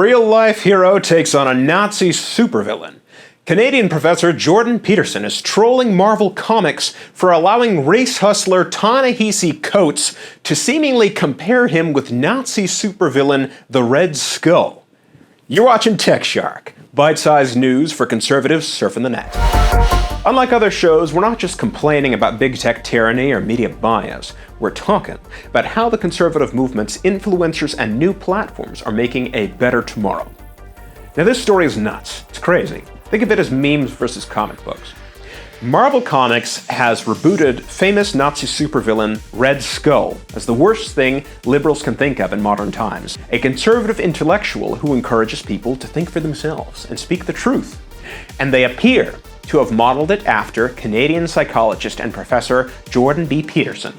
real-life hero takes on a Nazi supervillain. Canadian professor Jordan Peterson is trolling Marvel Comics for allowing race hustler Ta Nehisi Coates to seemingly compare him with Nazi supervillain the Red Skull. You're watching TechShark, bite-sized news for conservatives surfing the net. Unlike other shows, we're not just complaining about big tech tyranny or media bias. We're talking about how the conservative movement's influencers and new platforms are making a better tomorrow. Now this story is nuts. It's crazy. Think of it as memes versus comic books. Marvel Comics has rebooted famous Nazi supervillain Red Skull as the worst thing liberals can think of in modern times. A conservative intellectual who encourages people to think for themselves and speak the truth. And they appear to have modeled it after Canadian psychologist and professor Jordan B. Peterson,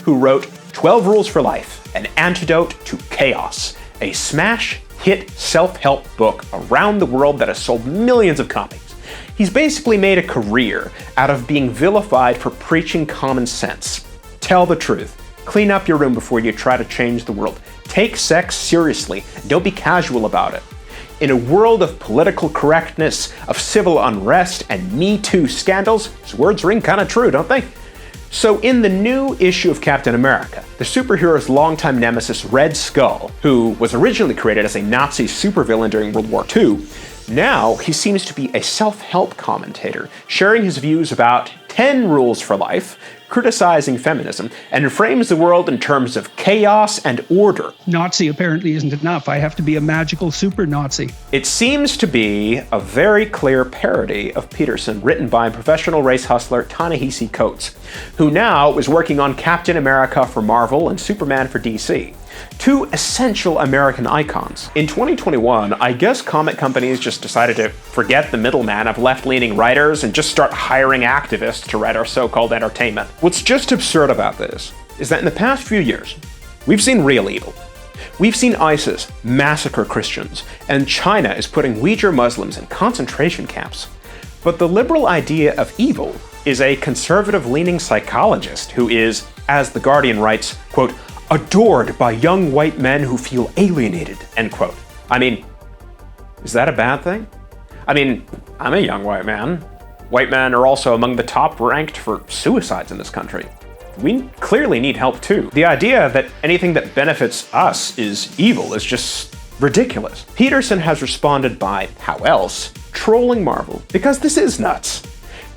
who wrote 12 Rules for Life, an antidote to chaos, a smash hit self-help book around the world that has sold millions of copies. He's basically made a career out of being vilified for preaching common sense. Tell the truth. Clean up your room before you try to change the world. Take sex seriously. Don't be casual about it. In a world of political correctness, of civil unrest, and Me Too scandals, his words ring kind of true, don't they? So in the new issue of Captain America, the superhero's longtime nemesis Red Skull, who was originally created as a Nazi supervillain during World War II, now he seems to be a self-help commentator, sharing his views about 10 rules for life, criticizing feminism, and frames the world in terms of chaos and order. Nazi apparently isn't enough. I have to be a magical super Nazi. It seems to be a very clear parody of Peterson, written by professional race hustler Ta Nehisi Coates, who now is working on Captain America for Marvel and Superman for DC. Two essential American icons. In 2021, I guess comic companies just decided to forget the middleman of left-leaning writers and just start hiring activists to write our so-called entertainment. What's just absurd about this is that in the past few years, we've seen real evil. We've seen ISIS massacre Christians, and China is putting Uyghur Muslims in concentration camps. But the liberal idea of evil is a conservative-leaning psychologist who is, as The Guardian writes, quote, adored by young white men who feel alienated, end quote. I mean, is that a bad thing? I mean, I'm a young white man. White men are also among the top ranked for suicides in this country. We clearly need help too. The idea that anything that benefits us is evil is just ridiculous. Peterson has responded by, how else, trolling Marvel, because this is nuts.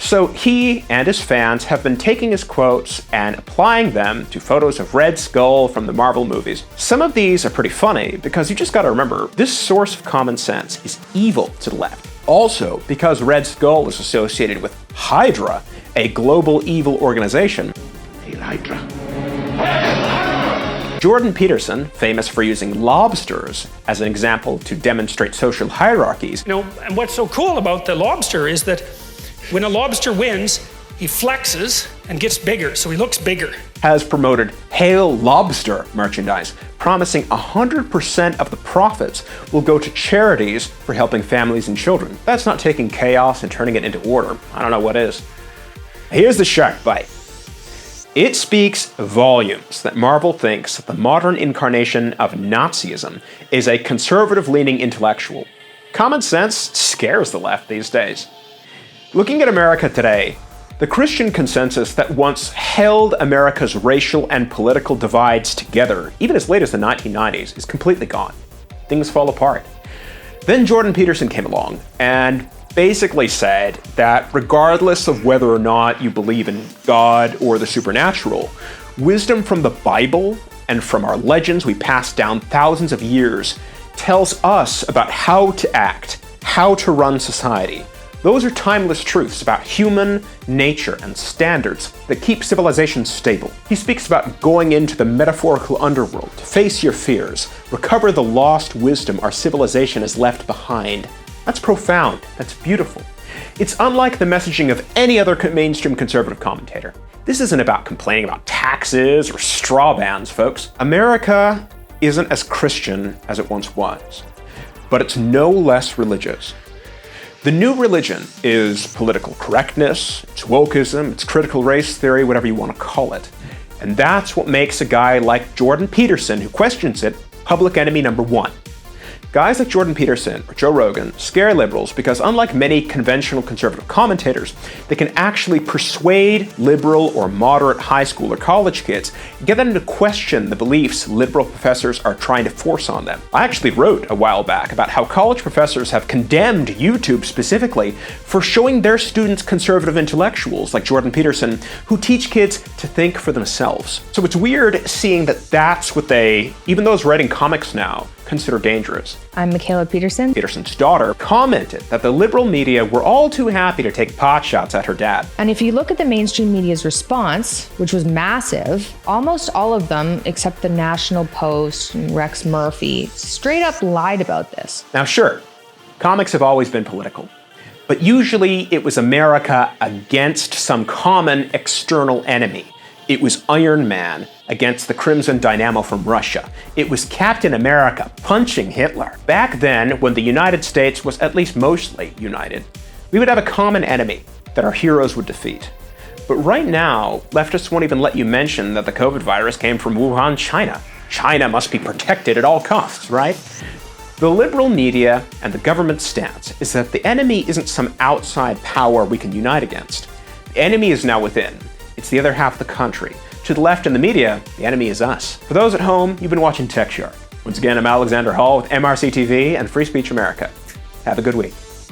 So he and his fans have been taking his quotes and applying them to photos of Red Skull from the Marvel movies. Some of these are pretty funny because you just gotta remember, this source of common sense is evil to the left. Also, because Red Skull is associated with Hydra, a global evil organization. Hail Hydra. Jordan Peterson, famous for using lobsters as an example to demonstrate social hierarchies. You know, and what's so cool about the lobster is that when a lobster wins, he flexes and gets bigger, so he looks bigger. Has promoted Hail Lobster merchandise, promising 100% of the profits will go to charities for helping families and children. That's not taking chaos and turning it into order. I don't know what is. Here's the shark bite. It speaks volumes that Marvel thinks that the modern incarnation of Nazism is a conservative-leaning intellectual. Common sense scares the left these days. Looking at America today, the Christian consensus that once held America's racial and political divides together, even as late as the 1990s, is completely gone. Things fall apart. Then Jordan Peterson came along and basically said that regardless of whether or not you believe in God or the supernatural, wisdom from the Bible and from our legends we passed down thousands of years tells us about how to act, how to run society. Those are timeless truths about human nature and standards that keep civilization stable. He speaks about going into the metaphorical underworld to face your fears, recover the lost wisdom our civilization has left behind. That's profound. That's beautiful. It's unlike the messaging of any other mainstream conservative commentator. This isn't about complaining about taxes or straw bans, folks. America isn't as Christian as it once was, but it's no less religious. The new religion is political correctness, it's wokeism, it's critical race theory, whatever you want to call it. And that's what makes a guy like Jordan Peterson, who questions it, public enemy number one. Guys like Jordan Peterson or Joe Rogan scare liberals because, unlike many conventional conservative commentators, they can actually persuade liberal or moderate high school or college kids and get them to question the beliefs liberal professors are trying to force on them. I actually wrote a while back about how college professors have condemned YouTube specifically for showing their students conservative intellectuals like Jordan Peterson who teach kids to think for themselves. So it's weird seeing that that's what they, even those writing comics now, consider dangerous. I'm Michaela Peterson. Peterson's daughter commented that the liberal media were all too happy to take pot shots at her dad. And if you look at the mainstream media's response, which was massive, almost all of them, except the National Post and Rex Murphy, straight up lied about this. Now sure, comics have always been political, but usually it was America against some common external enemy. It was Iron Man against the Crimson Dynamo from Russia. It was Captain America punching Hitler. Back then, when the United States was at least mostly united, we would have a common enemy that our heroes would defeat. But right now, leftists won't even let you mention that the COVID virus came from Wuhan, China. China must be protected at all costs, right? The liberal media and the government's stance is that the enemy isn't some outside power we can unite against. The enemy is now within. It's the other half of the country. To the left in the media, the enemy is us. For those at home, you've been watching TechShark. Once again, I'm Alexander Hall with MRC-TV and Free Speech America. Have a good week.